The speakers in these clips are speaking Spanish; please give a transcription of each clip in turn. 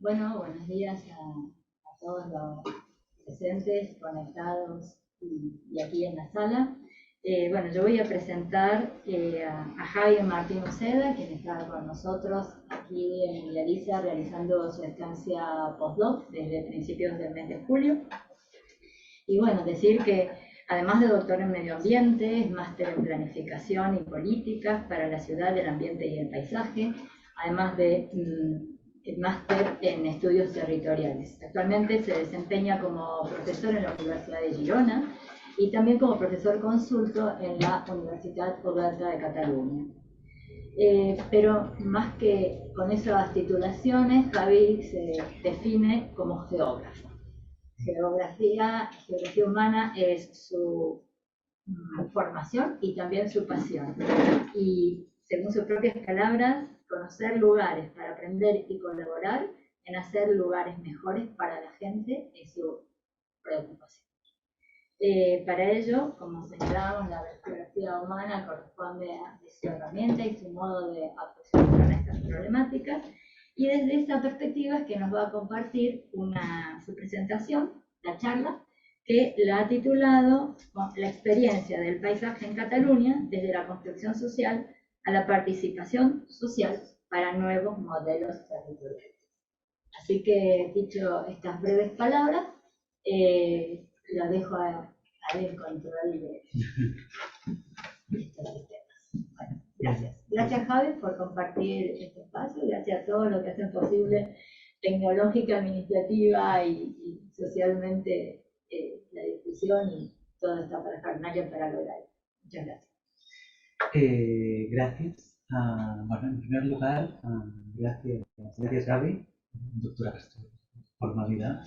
Bueno, buenos días a todos los presentes, conectados y aquí en la sala. Bueno, yo voy a presentar a Javier Martín Uceda, quien está con nosotros aquí en Villarisa realizando su estancia postdoc desde principios del mes de julio. Y bueno, decir que además de doctor en medio ambiente, es máster en planificación y políticas para la ciudad, el ambiente y el paisaje, además de máster en estudios territoriales. Actualmente se desempeña como profesor en la Universidad de Girona y también como profesor consulto en la Universitat Oberta de Cataluña. Pero más que con esas titulaciones, Javi se define como geógrafo. Geografía humana es su formación y también su pasión. Y según sus propias palabras, conocer lugares para aprender y colaborar en hacer lugares mejores para la gente es su preocupación. Para ello, como señalábamos, la geografía humana corresponde a su herramienta y su modo de aproximación a estas problemáticas. Y desde esta perspectiva es que nos va a compartir su presentación, la charla, que la ha titulado La experiencia del paisaje en Cataluña desde la construcción social a la participación social para nuevos modelos territoriales. Así que, dicho estas breves palabras, lo dejo a el control de estos sistemas. Bueno, gracias. Gracias, Javi, por compartir este espacio. Gracias a todos los que hacen posible tecnológica, administrativa y socialmente la difusión y todo está para Carnaca para lograr. Muchas gracias. Gracias. Bueno, en primer lugar, gracias Gaby, doctora Castro, formalidad,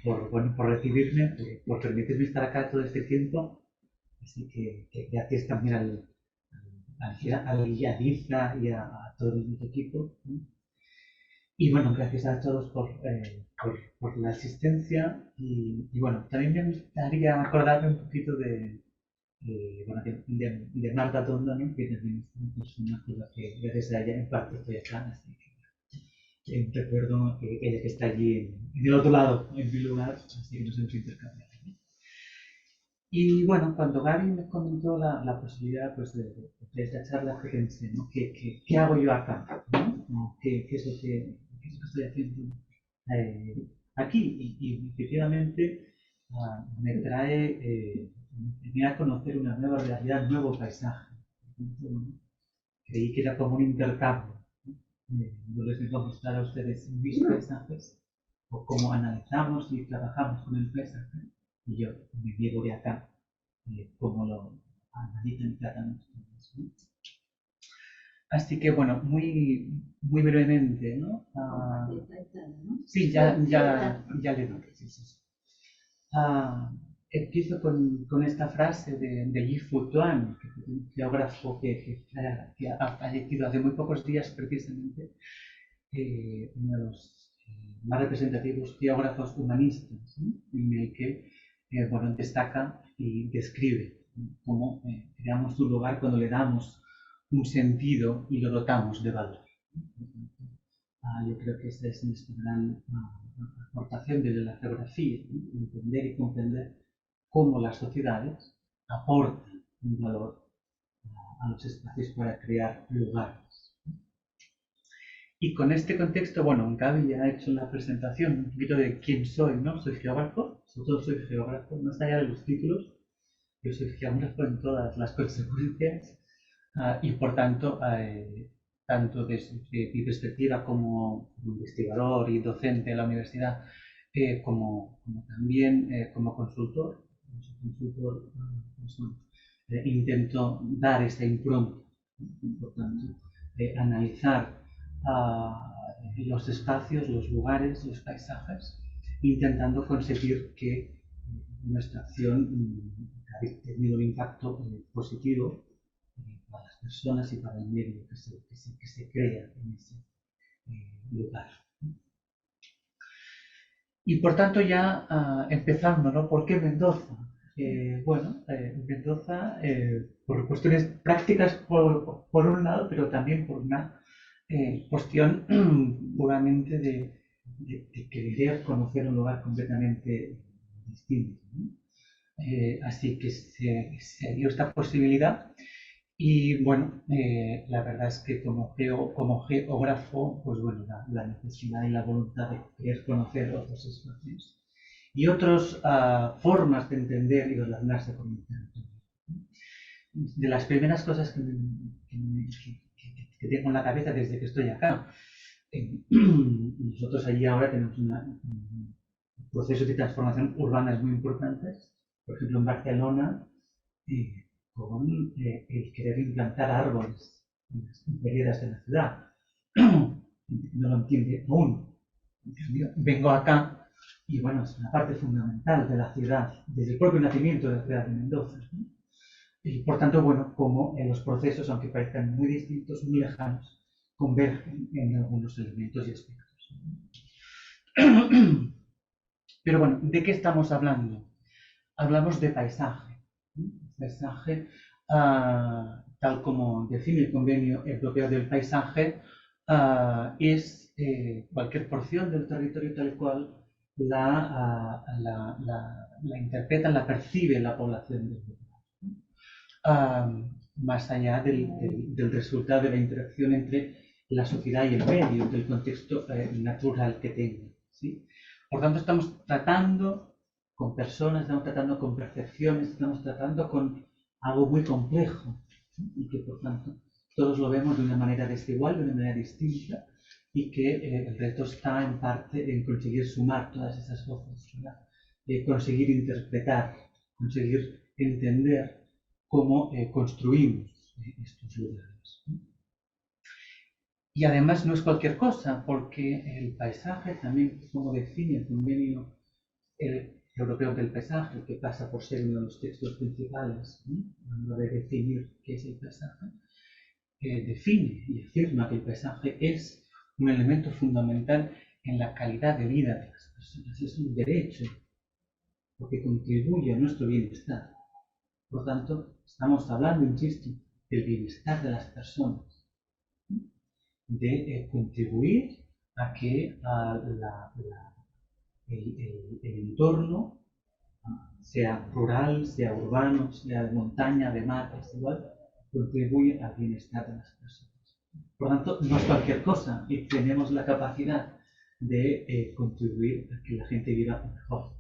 por recibirme, por permitirme estar acá todo este tiempo. Así que gracias también al Yadiza y a todo el equipo. Y bueno, gracias a todos por la asistencia. Y bueno, también me gustaría acordarme un poquito de Marta Tondo, ¿no? Que también es una persona con la que gracias a ella en parte estoy acá. Así que recuerdo que ella que está allí en el otro lado, en mi lugar, así que nos hemos intercambiado. Y bueno, cuando Gaby me comentó la posibilidad pues, de esta charla, pensé, ¿no? ¿Qué hago yo acá? ¿No? ¿Qué es lo que estoy haciendo aquí? Y efectivamente me trae a conocer una nueva realidad, un nuevo paisaje. Creí que era como un intercambio. Yo les vengo a mostrar a ustedes mis paisajes o cómo analizamos y trabajamos con el paisaje. Y yo me llevo de acá cómo lo analizan y tratan ustedes, ¿no? Así que bueno, muy brevemente, ¿no? Sí, ya le doy. Sí. Empiezo con esta frase de Yi Futuan, que es un geógrafo que ha fallecido hace muy pocos días precisamente, uno de los más representativos geógrafos humanistas, ¿no? En el que destaca y describe cómo creamos un lugar cuando le damos un sentido y lo dotamos de valor. Yo creo que esta es nuestra gran aportación desde la geografía, ¿no? Entender y comprender cómo las sociedades aportan un valor a los espacios para crear lugares. Y con este contexto, bueno, Gaby ya ha hecho la presentación un poquito de quién soy, ¿no? Soy geógrafo, sobre todo soy geógrafo, más allá de los títulos, yo soy geógrafo en todas las consecuencias y por tanto, tanto desde mi perspectiva como investigador y docente en la universidad, como también como consultor, intento dar esta impronta, por tanto, analizar los espacios, los lugares, los paisajes, intentando conseguir que nuestra acción ha tenido un impacto positivo para las personas y para el medio que se crea en ese lugar. Y por tanto ya empezando, ¿no? ¿Por qué Mendoza? Mendoza por cuestiones prácticas por un lado, pero también por una cuestión puramente de querer conocer un lugar completamente distinto, ¿no? Así que se dio esta posibilidad y bueno, la verdad es que como geógrafo, pues bueno, la necesidad y la voluntad de querer conocer otros espacios y otras formas de entender y relacionarse con el territorio. De las primeras cosas que tengo en la cabeza desde que estoy acá, nosotros allí ahora tenemos un proceso de transformación urbana muy importantes, por ejemplo en Barcelona, con el querer implantar árboles en las veredas de la ciudad. No lo entiende aún. Vengo acá y bueno, es una parte fundamental de la ciudad, desde el propio nacimiento de la ciudad de Mendoza, ¿no? Y por tanto, bueno, como en los procesos, aunque parezcan muy distintos, muy lejanos, convergen en algunos elementos y aspectos. Pero bueno, ¿de qué estamos hablando? Hablamos de paisaje. Paisaje, tal como define el Convenio Europeo del Paisaje, es cualquier porción del territorio tal cual la interpreta, la percibe la población del lugar. Más allá del resultado de la interacción entre la sociedad y el medio, del contexto natural que tenga, ¿sí? Por tanto, estamos tratando con personas, estamos tratando con percepciones, estamos tratando con algo muy complejo, ¿sí? Y que por tanto todos lo vemos de una manera desigual, de una manera distinta, y que el reto está en parte en conseguir sumar todas esas voces, conseguir interpretar, conseguir entender cómo construimos estos lugares. Y además no es cualquier cosa, porque el paisaje también, como define el Convenio Europeo del Paisaje, que pasa por ser uno de los textos principales, a la hora de definir qué es el paisaje, define y afirma que el paisaje es un elemento fundamental en la calidad de vida de las personas, es un derecho, porque contribuye a nuestro bienestar. Por tanto, estamos hablando, insisto, del bienestar de las personas, de contribuir a que el entorno, sea rural, sea urbano, sea de montaña, de mar, es igual, contribuye al bienestar de las personas. Por tanto, no es cualquier cosa y tenemos la capacidad de contribuir a que la gente viva mejor.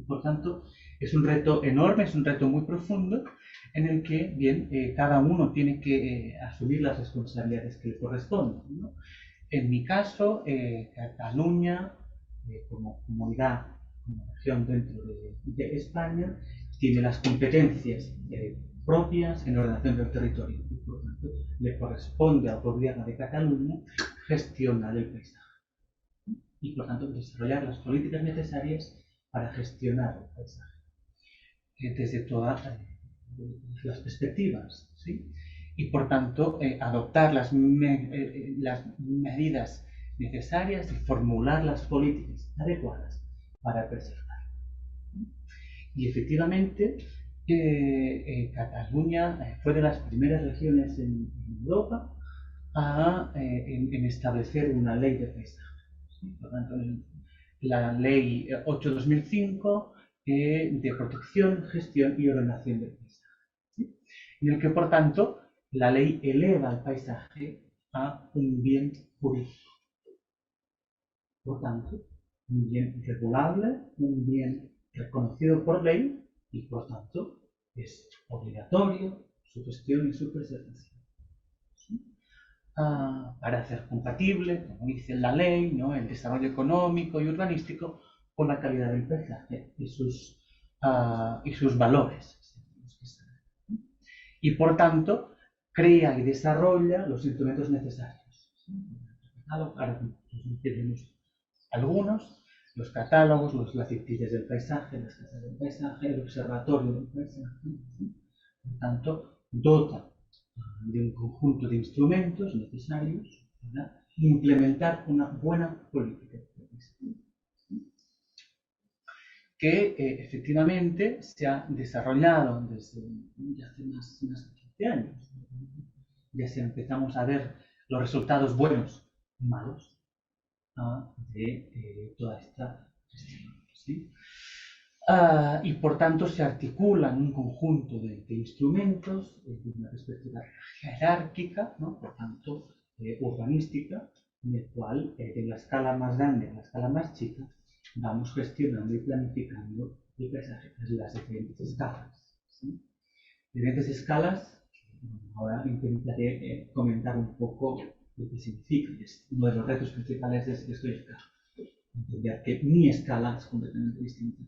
Por tanto, es un reto enorme, es un reto muy profundo, en el que, bien, cada uno tiene que asumir las responsabilidades que le corresponden, ¿no? En mi caso, Cataluña, como comunidad, como región dentro de España, tiene las competencias propias en ordenación del territorio y, por tanto, le corresponde al gobierno de Cataluña gestionar el paisaje y, por tanto, desarrollar las políticas necesarias para gestionar el paisaje desde todas las perspectivas, ¿sí? Y por tanto adoptar las medidas necesarias y formular las políticas adecuadas para preservar. Y efectivamente Cataluña fue de las primeras regiones en Europa en establecer una ley de paisaje, ¿sí? Por tanto, la ley 8/2005 de protección, gestión y ordenación del paisaje, ¿sí? En el que, por tanto, la ley eleva el paisaje a un bien jurídico. Por tanto, un bien regulable, un bien reconocido por ley y, por tanto, es obligatorio su gestión y su preservación, ¿sí? Para hacer compatible, como dice la ley, ¿no?, el desarrollo económico y urbanístico con la calidad del paisaje y sus valores. Y por tanto, crea y desarrolla los instrumentos necesarios. Ahora tenemos algunos, los catálogos, las directrices del paisaje, las casas del paisaje, el observatorio del paisaje. Por tanto, dota de un conjunto de instrumentos necesarios para implementar una buena política de paisaje, que efectivamente se ha desarrollado desde hace más de 15 años. Ya empezamos a ver los resultados buenos y malos de toda esta gestión, ¿sí? Y por tanto se articulan un conjunto de instrumentos de una perspectiva jerárquica, ¿no? Por tanto urbanística, en el cual de la escala más grande a la escala más chica vamos gestionando y planificando el paisaje en las diferentes escalas, ¿sí? Diferentes escalas, ahora intentaré comentar un poco lo que significa. Es uno de los retos principales de este estudio, entender que mi escala es completamente distinta.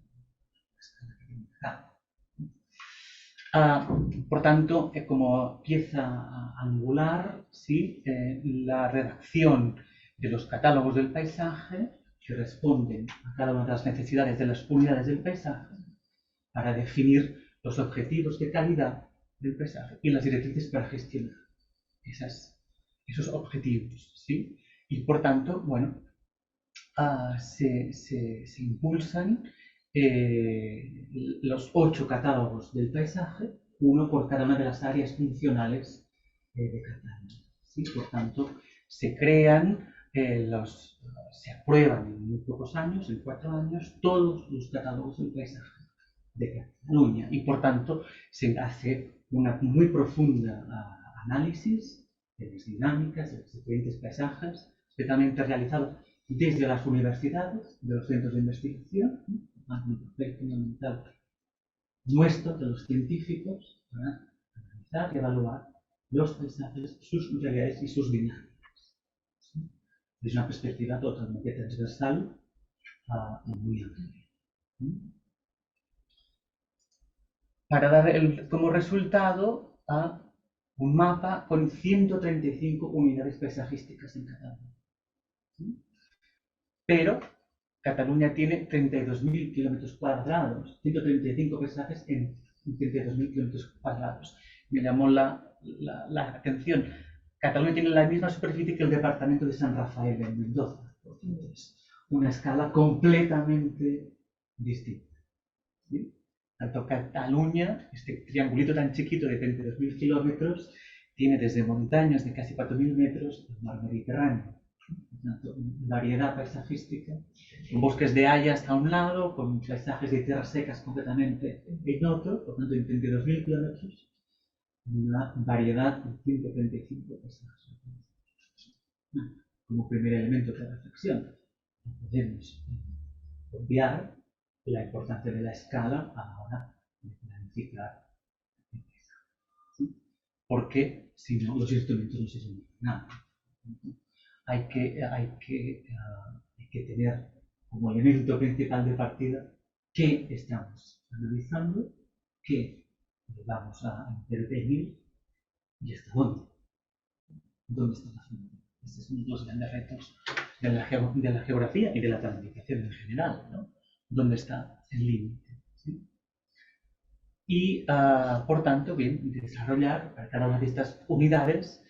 Por tanto, como pieza angular, ¿sí? La redacción de los catálogos del paisaje que responden a cada una de las necesidades de las unidades del paisaje para definir los objetivos de calidad del paisaje y las directrices para gestionar esos objetivos, ¿sí? Y por tanto, bueno, se impulsan los 8 catálogos del paisaje, uno por cada una de las áreas funcionales de Cataluña, ¿sí? Por tanto, se crean, se aprueban en muy pocos años, en 4 años, todos los catálogos del paisaje de Cataluña y por tanto se hace una muy profunda análisis de las dinámicas de los diferentes paisajes, especialmente realizado desde las universidades, de los centros de investigación, un papel fundamental nuestro, de los científicos, para analizar y evaluar los paisajes, sus realidades y sus dinámicas. ¿Sí? Desde una perspectiva totalmente transversal y muy amplia. Para dar como resultado a un mapa con 135 unidades paisajísticas en Cataluña. ¿Sí? Pero Cataluña tiene 32.000 kilómetros cuadrados, 135 paisajes en 32.000 kilómetros cuadrados. Me llamó la atención. Cataluña tiene la misma superficie que el departamento de San Rafael en Mendoza. Es una escala completamente distinta. ¿Sí? Tanto Cataluña, este triangulito tan chiquito de 32.000 kilómetros, tiene desde montañas de casi 4.000 metros al mar Mediterráneo. Variedad paisajística, con bosques de hayas a un lado, con paisajes de tierras secas completamente en otro, por tanto en 32.000 kilómetros, una variedad de 135 paisajes. Como primer elemento de reflexión, podemos obviar la importancia de la escala a la hora de planificar el paisaje, ¿sí? Porque si no, los instrumentos no sirven para nada. Hay que tener como elemento principal de partida qué estamos analizando, qué vamos a intervenir y hasta dónde. ¿Dónde está la frontera? Este es uno de los grandes retos de la geografía y de la planificación en general, ¿no? ¿Dónde está el límite? ¿Sí? Y, por tanto, bien, desarrollar para cada una de estas unidades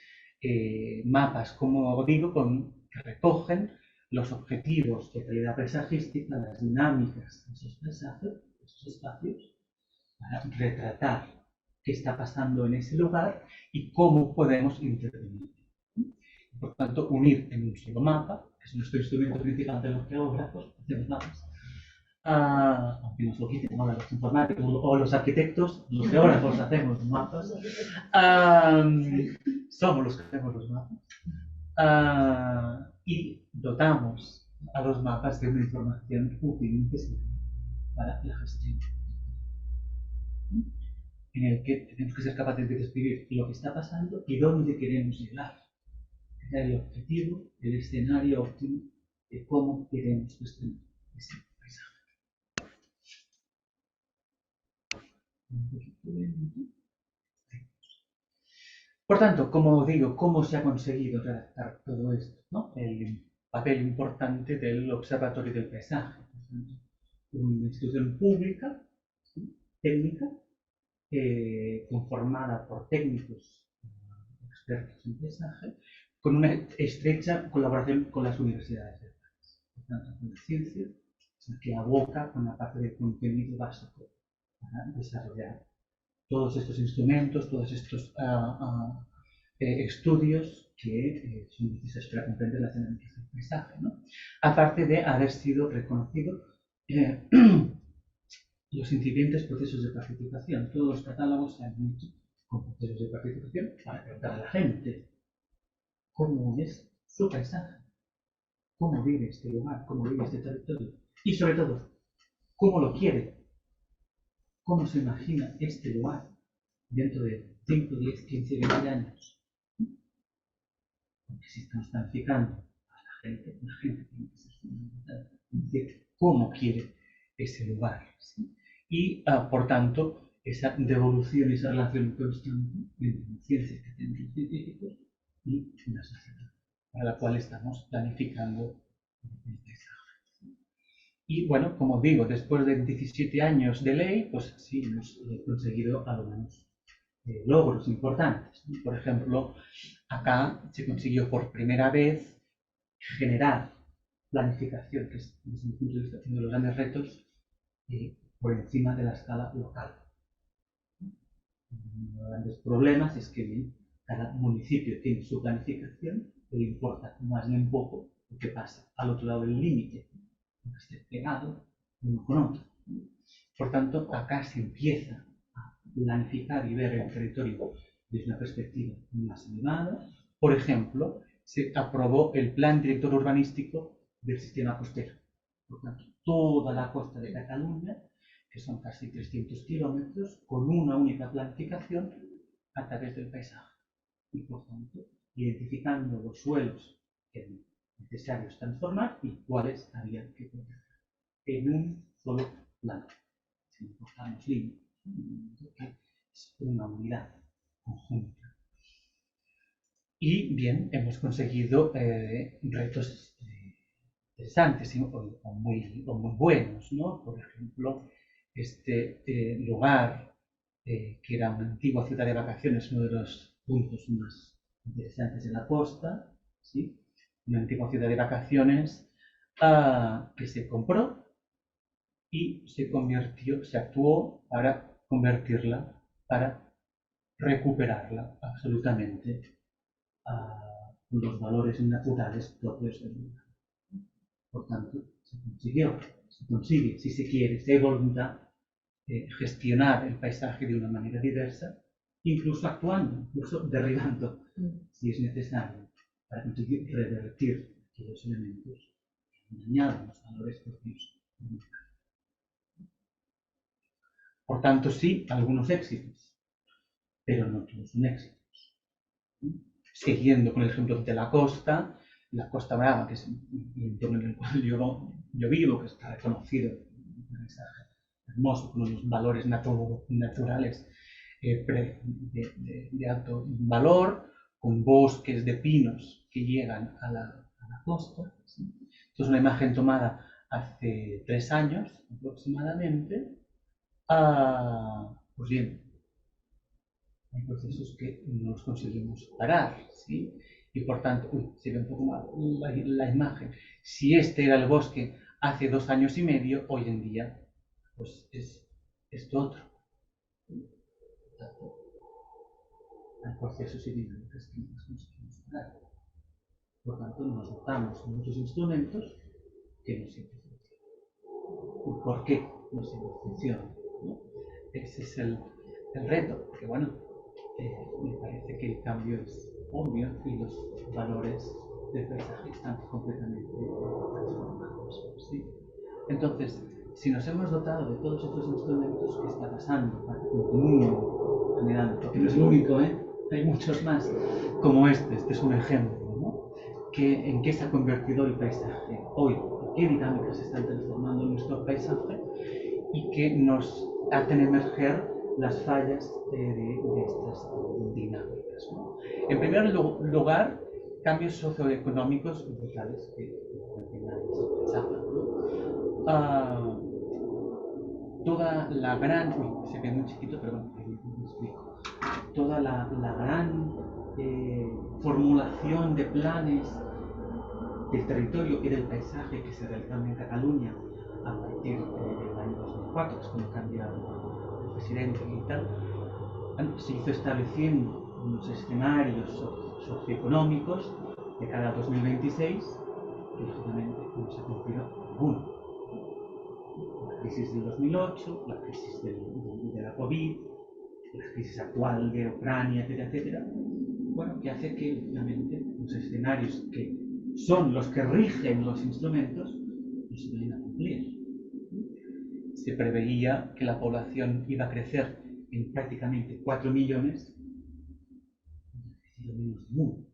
mapas, como digo, que recogen los objetivos de calidad paisajística, las dinámicas de esos paisajes, de esos espacios, para retratar qué está pasando en ese lugar y cómo podemos intervenir. Por tanto, unir en un solo mapa, que es nuestro instrumento principal de los geógrafos, hacemos mapas, aunque nos lo quiten ahora los informáticos o los arquitectos, los geógrafos hacemos mapas, somos los que hacemos los mapas, y dotamos a los mapas de una información útil y necesaria para la gestión, en el que tenemos que ser capaces de describir lo que está pasando y dónde queremos llegar. El objetivo, el escenario óptimo de cómo queremos gestionar ese paisaje. Por tanto, como digo, ¿cómo se ha conseguido redactar todo esto? ¿No? El papel importante del Observatorio del Paisaje. Una institución pública, técnica, conformada por técnicos expertos en paisaje, con una estrecha colaboración con las universidades del país. Por tanto, con la ciencia, que aboca con la parte de contenido básico para desarrollar todos estos instrumentos, todos estos estudios que son necesarios para comprender las dinámicas del paisaje, ¿no? Aparte de haber sido reconocido los incipientes procesos de participación. Todos los catálogos se han hecho con procesos de participación para preguntar a la gente cómo es su paisaje, cómo vive este lugar, cómo vive este territorio y, sobre todo, cómo lo quiere, cómo se imagina este lugar dentro de 5, 10, 15, 20 años. Porque si estamos planificando a la gente tiene que ser fundamental, decir cómo quiere ese lugar. ¿Sí? Y, por tanto, esa devolución y esa relación constante entre las ciencias que tienen los científicos y la sociedad, para la cual estamos planificando el paisaje. Y bueno, como digo, después de 17 años de ley, pues sí, hemos conseguido algunos logros importantes. Por ejemplo, acá se consiguió por primera vez generar planificación, que es, desde mi punto de vista, uno de los grandes retos, por encima de la escala local. Uno de los grandes problemas es que bien, cada municipio tiene su planificación, le importa más bien poco lo que pasa al otro lado del límite, lo que esté pegado uno con otro. Por tanto, acá se empieza a planificar y ver el territorio desde una perspectiva más elevada. Por ejemplo, se aprobó el Plan Director Urbanístico del Sistema Costero. Por tanto, toda la costa de Cataluña, que son casi 300 kilómetros, con una única planificación a través del paisaje. Y, por tanto, identificando los suelos que eran necesarios transformar y cuáles había que proteger en un solo plano. Si importamos límites, es una unidad conjunta. Y bien, hemos conseguido retos interesantes o muy buenos, ¿no? Por ejemplo, este lugar que era una antigua ciudad de vacaciones, uno de los puntos más interesantes de la costa, ¿sí? Una antigua ciudad de vacaciones que se compró y se actuó para convertirla, para recuperarla absolutamente con los valores naturales propios del lugar. Por tanto, se consigue, si se quiere, si hay voluntad, gestionar el paisaje de una manera diversa, incluso actuando, incluso derribando, si es necesario, para conseguir revertir aquellos elementos que han dañado los valores propios del lugar. Por tanto, sí, algunos éxitos, pero no todos son éxitos. Siguiendo con el ejemplo de la Costa Brava, que es el entorno en el cual yo vivo, que está reconocido, un paisaje hermoso, con unos valores naturales de alto valor, con bosques de pinos que llegan a la costa. ¿Sí? Esto es una imagen tomada hace 3 años aproximadamente. Pues bien, hay procesos que no los conseguimos parar, ¿sí? Y por tanto, se ve un poco mal la imagen. Si este era el bosque hace 2 años y medio, hoy en día, pues es esto otro. Hay procesos y dinámicas que no los conseguimos parar. Por tanto, nos dotamos de muchos instrumentos que no siempre funcionan. ¿Por qué no siempre funcionan? ¿No? Ese es el reto, porque bueno, me parece que el cambio es obvio y los valores del paisaje están completamente transformados. ¿Sí? Entonces, si nos hemos dotado de todos estos instrumentos, ¿qué está pasando? Para que continúen generando, porque no es el único, hay muchos más, como este es un ejemplo, ¿no? ¿En qué se ha convertido el paisaje hoy? ¿Qué dinámicas se están transformando en nuestro paisaje? Y que nos hacen emerger las fallas de estas dinámicas, ¿no? En primer lugar, cambios socioeconómicos brutales que toda la gran, se ve muy chiquito, pero bueno, me explico. Toda la gran formulación de planes del territorio y del paisaje que se realizan en Cataluña a partir del año 2004, que es cuando cambia el presidente y tal, se hizo estableciendo unos escenarios socioeconómicos de cara a 2026, que lógicamente no se ha cumplido ninguno. La crisis del 2008, la crisis de la COVID, la crisis actual de Ucrania, etcétera, etcétera, bueno, que hace que, obviamente, los escenarios que son los que rigen los instrumentos no se vayan a cumplir. Se preveía que la población iba a crecer en prácticamente 4 millones, menos de 1.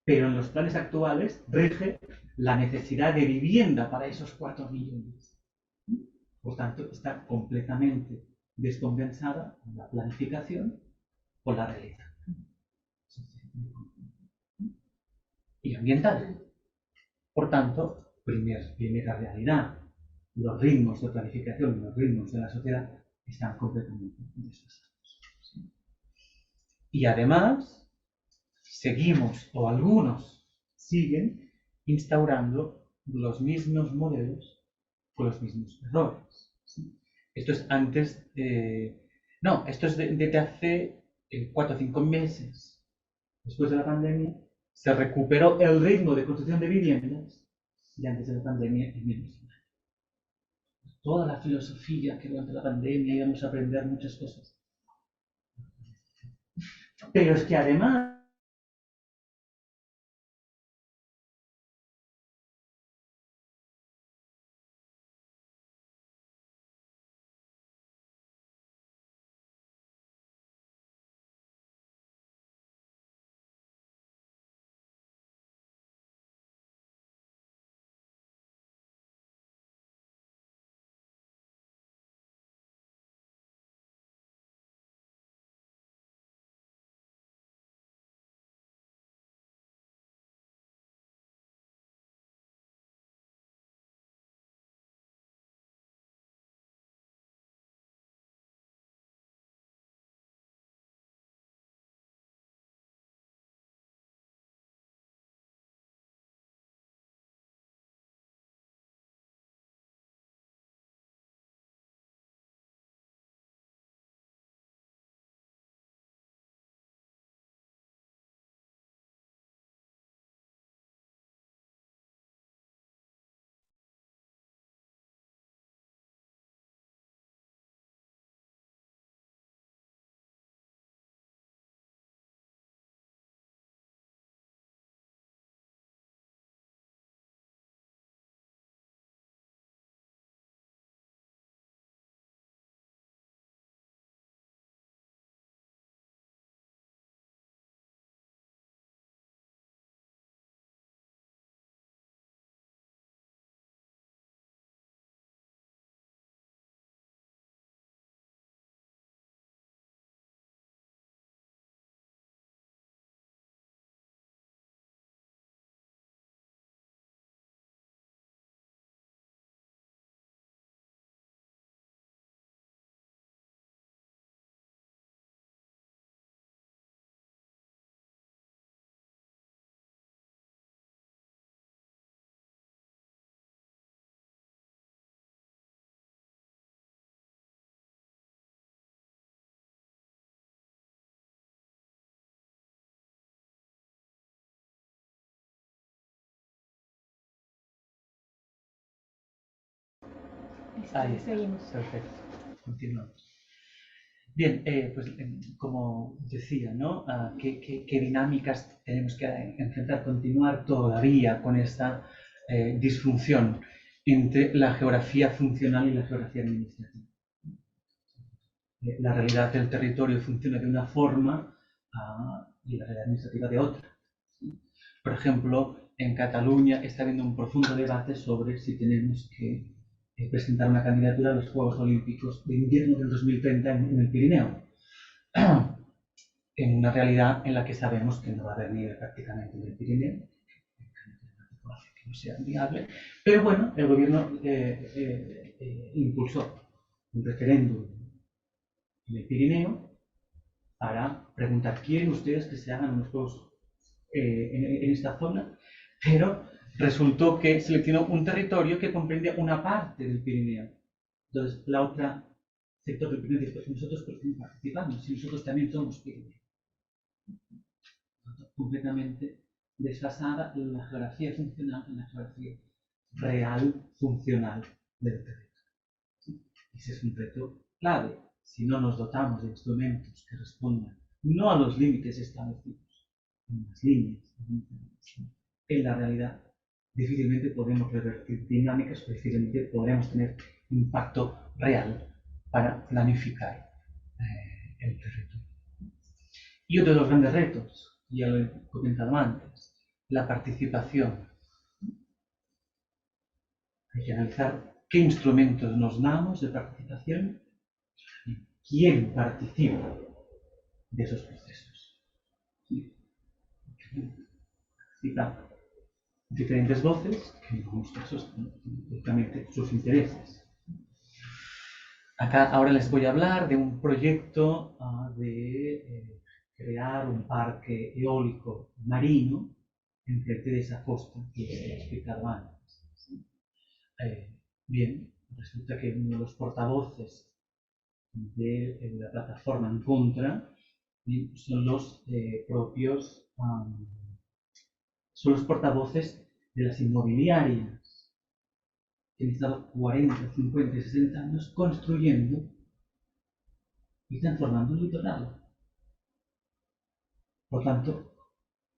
Pero en los planes actuales rige la necesidad de vivienda para esos 4 millones. Por tanto, está completamente descompensada la planificación con la realidad. Y ambiental. Por tanto, primera realidad, los ritmos de planificación y los ritmos de la sociedad están completamente desfasados. Y además, seguimos, o algunos siguen, instaurando los mismos modelos con los mismos errores. Esto es antes, no, esto es desde hace 4 o 5 meses. Después de la pandemia, se recuperó el ritmo de construcción de viviendas y antes de la pandemia en menos de un año. Toda la filosofía que durante la pandemia íbamos a aprender muchas cosas. Pero es que además ahí seguimos. Perfecto. Continuamos. Bien, pues como decía, ¿no? ¿Qué dinámicas tenemos que enfrentar? Continuar todavía con esta disfunción entre la geografía funcional y la geografía administrativa. La realidad del territorio funciona de una forma y la realidad administrativa de otra. Por ejemplo, en Cataluña está habiendo un profundo debate sobre si tenemos que presentar una candidatura a los Juegos Olímpicos de Invierno del 2030 en el Pirineo. En una realidad en la que sabemos que no va a haber nieve prácticamente en el Pirineo, que no sea viable. Pero bueno, el gobierno impulsó un referéndum en el Pirineo para preguntar: ¿quieren ustedes que se hagan unos juegos en esta zona? Pero resultó que seleccionó un territorio que comprende una parte del Pirineo. Entonces, la otra sector del Pirineo dice: pues nosotros, ¿por qué no participamos? Si nosotros también somos Pirineo. Completamente desfasada la geografía funcional en la geografía real funcional del territorio. Ese es un reto clave. Si no nos dotamos de instrumentos que respondan no a los límites establecidos en las líneas, en la realidad, difícilmente podemos revertir dinámicas o difícilmente podremos tener impacto real para planificar el territorio. Y otro de los grandes retos, ya lo he comentado antes, la participación. Hay que analizar qué instrumentos nos damos de participación y quién participa de esos procesos. Participan diferentes voces que en algunos casos directamente sus intereses. Acá ahora les voy a hablar de un proyecto de crear un parque eólico marino enfrente de esa costa que he explicado antes. Bien, resulta que uno de los portavoces de la plataforma en contra son los propios, son los portavoces de las inmobiliarias que han estado 40, 50 y 60 años construyendo y transformando el litoral. Por tanto,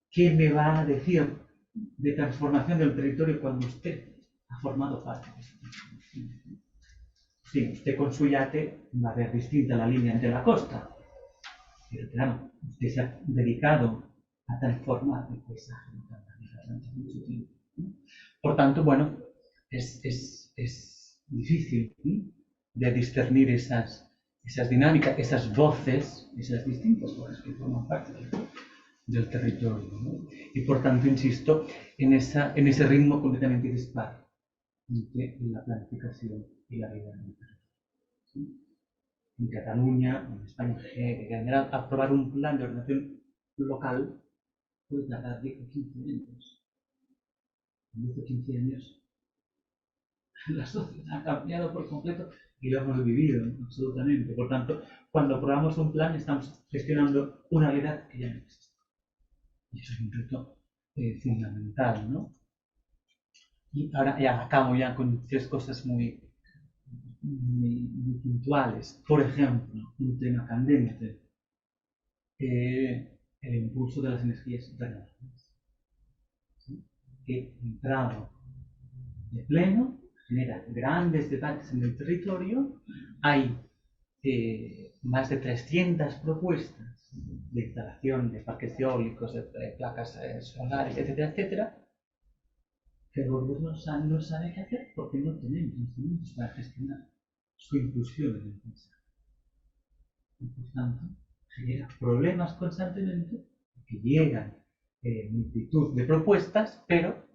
¿qué me va a decir de transformación del territorio cuando usted ha formado parte de esa transformación? Sí, usted con su yate va a ver distinta la línea entre la costa, pero claro, usted se ha dedicado a transformar el paisaje durante mucho tiempo. Por tanto, bueno, es difícil, ¿sí?, de discernir esas dinámicas, esas voces, esas distintas voces que forman parte del territorio, ¿no? Y por tanto, insisto, en ese ritmo completamente dispar entre la planificación y la vida del territorio. ¿Sí? En Cataluña, en España en general, aprobar un plan de ordenación local puede tardar 10 o 15 años. En 10 o 15 años la sociedad ha cambiado por completo y lo hemos vivido, ¿no?, absolutamente. Por tanto, cuando aprobamos un plan estamos gestionando una realidad que ya no existe. Y eso es un reto fundamental, ¿no? Y ahora ya acabo ya con 3 cosas muy puntuales. Por ejemplo, un tema candente, el impulso de las energías renovables, ¿sí?, que entrado de pleno genera grandes debates en el territorio. Hay más de 300 propuestas de instalación de parques eólicos, de placas solares, etcétera, etcétera, que el gobierno no sabe qué hacer porque no tenemos instrumentos para gestionar su inclusión en el paisaje. Y por tanto, genera problemas constantemente, que llegan multitud de propuestas, pero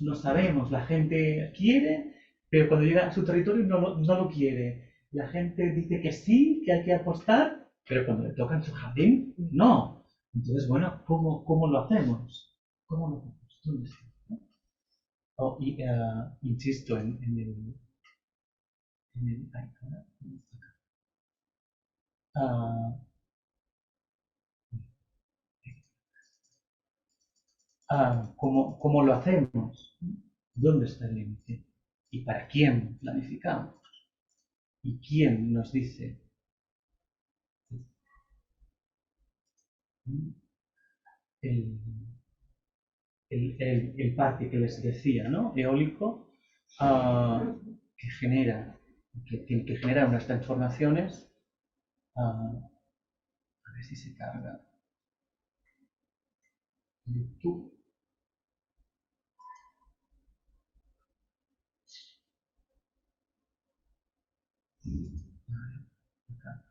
no sabemos, la gente quiere, pero cuando llega a su territorio no lo quiere. La gente dice que sí, que hay que apostar, pero cuando le toca en su jardín, no. Entonces, bueno, ¿cómo lo hacemos? ¿Cómo lo hacemos? ¿Dónde está? Oh, y insisto en el ¿cómo lo hacemos? ¿Dónde está el límite? ¿Y para quién planificamos? ¿Y quién nos dice? El parque que les decía, ¿no?, eólico, que tiene que generar unas transformaciones. A ver si se carga YouTube. Acá.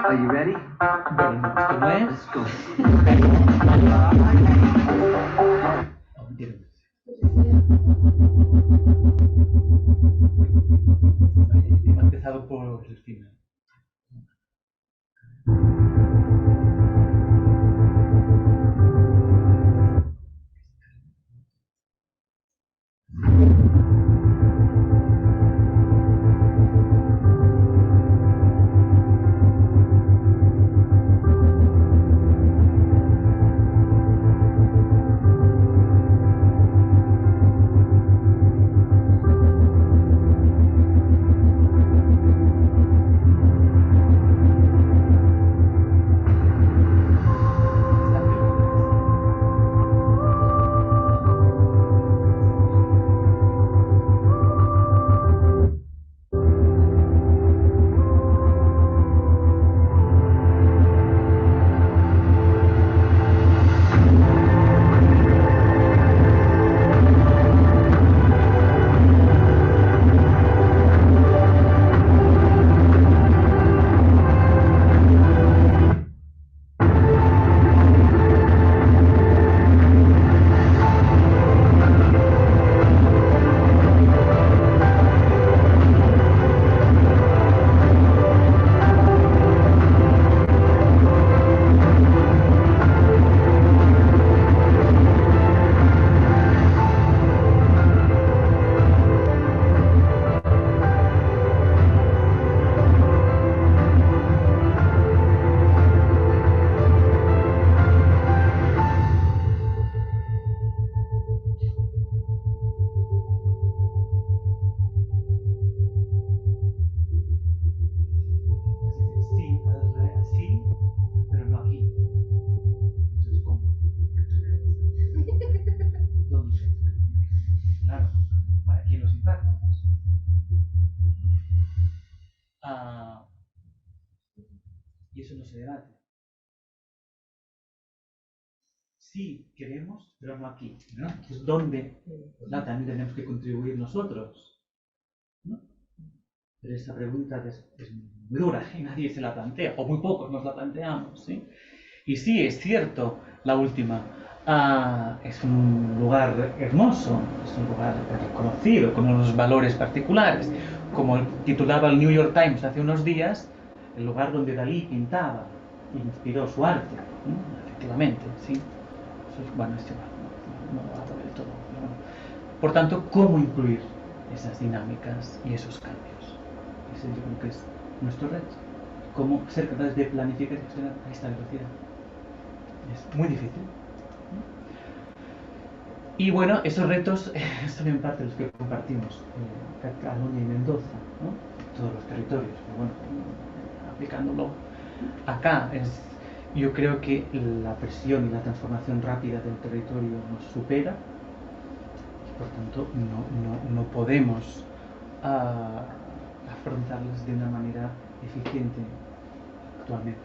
Are you ready? Bueno, esto no es. Let's go. Oh, mentira. Vale, he empezado por el final. sí queremos, pero no aquí, ¿no? Pues ¿dónde? Pues nada, también tenemos que contribuir nosotros, ¿no? Pero esa pregunta es muy dura y nadie se la plantea, o muy pocos nos la planteamos, ¿sí? Y sí, es cierto, la última, es un lugar hermoso, es un lugar reconocido, con unos valores particulares, como titulaba el New York Times hace unos días, el lugar donde Dalí pintaba e inspiró su arte, ¿no? Efectivamente, sí. Eso es, bueno, esto no lo hablo del todo. Pero bueno. Por tanto, ¿cómo incluir esas dinámicas y esos cambios? Ese yo creo que es nuestro reto. ¿Cómo ser capaces de planificar y gestionar a esta velocidad? Es muy difícil. Y bueno, esos retos son en parte los que compartimos Cataluña y Mendoza, ¿no? Todos los territorios, pero bueno, aplicándolo acá, yo creo que la presión y la transformación rápida del territorio nos supera y por tanto no podemos afrontarlas de una manera eficiente actualmente.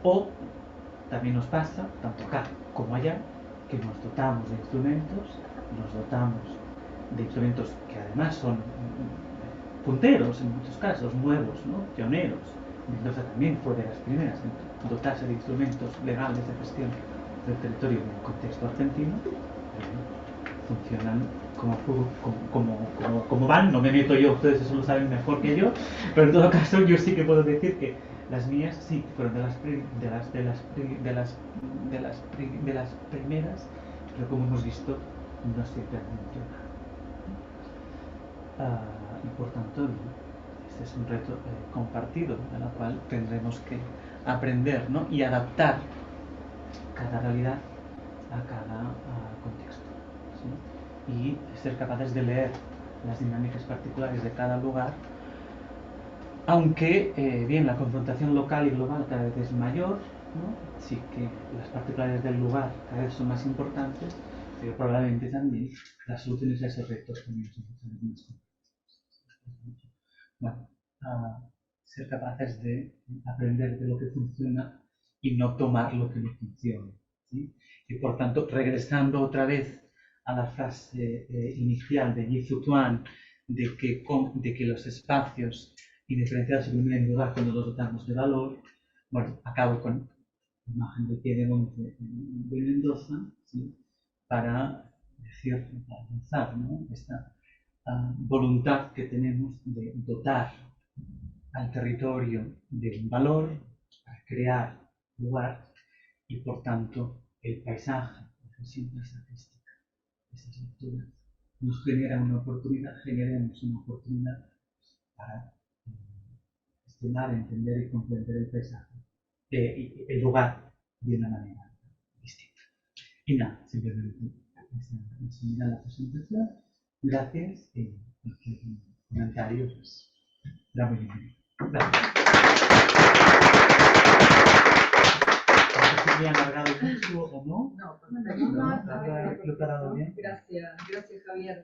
O también nos pasa, tanto acá como allá, que nos dotamos de instrumentos que además son punteros en muchos casos, nuevos, ¿no? Pioneros. Mendoza también fue de las primeras en dotarse de instrumentos legales de gestión del territorio en el contexto argentino. Funcionan como van, no me meto yo, ustedes eso lo saben mejor que yo, pero en todo caso yo sí que puedo decir que las mías sí fueron de las primeras, pero como hemos visto, no siempre han funcionado. Y por tanto, este es un reto compartido, en el cual tendremos que aprender, ¿no? Y adaptar cada realidad a cada contexto, ¿sí? Y ser capaces de leer las dinámicas particulares de cada lugar, aunque bien la confrontación local y global cada vez es mayor, ¿no? Sí que las particularidades del lugar cada vez son más importantes, pero probablemente también las soluciones a esos retos también son más complejos. Bueno, ser capaces de aprender de lo que funciona y no tomar lo que no funciona, ¿sí? Y por tanto, regresando otra vez a la frase inicial de Yi Futuan de que los espacios indiferenciados se iluminen en lugar cuando los dotamos de valor, bueno, acabo con la imagen de Piedemonte de Mendoza, ¿sí? Para decir, para avanzar, ¿no? Esta voluntad que tenemos de dotar al territorio de un valor para crear lugar y por tanto el paisaje, siempre es artística, esas lecturas nos generan una oportunidad, generemos una oportunidad para gestionar, entender y comprender el paisaje, el lugar de una manera distinta. Y nada, simplemente esa era la presentación. Gracias y cualquier comentario pues, será muy bienvenido. Gracias. No sé si me ha alargado mucho o no. No, ¿Lo he preparado bien? Gracias, Javier.